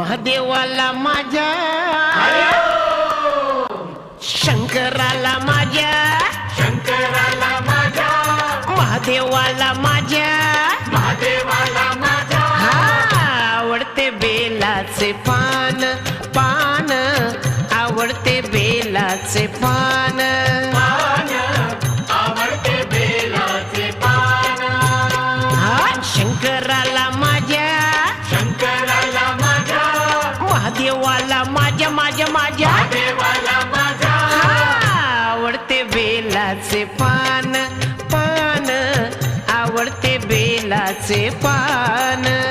महादेवाला माझ्या, शंकराला माझ्या, शंकराला माझ्या, महादेवाला माझ्या, महादेवाला माझ्या, आवडते बेलाचे पान, पान आवडते बेलाचे पान, आवडते बेलाचे पान, शंकराला माझ्या, शंकराला माझ्या, महादेवाला माझ्या माझ्या माझ्या, महादेवाला माझ्या, आवडते बेलाचे पान, पान आवडते बेलाचे पान.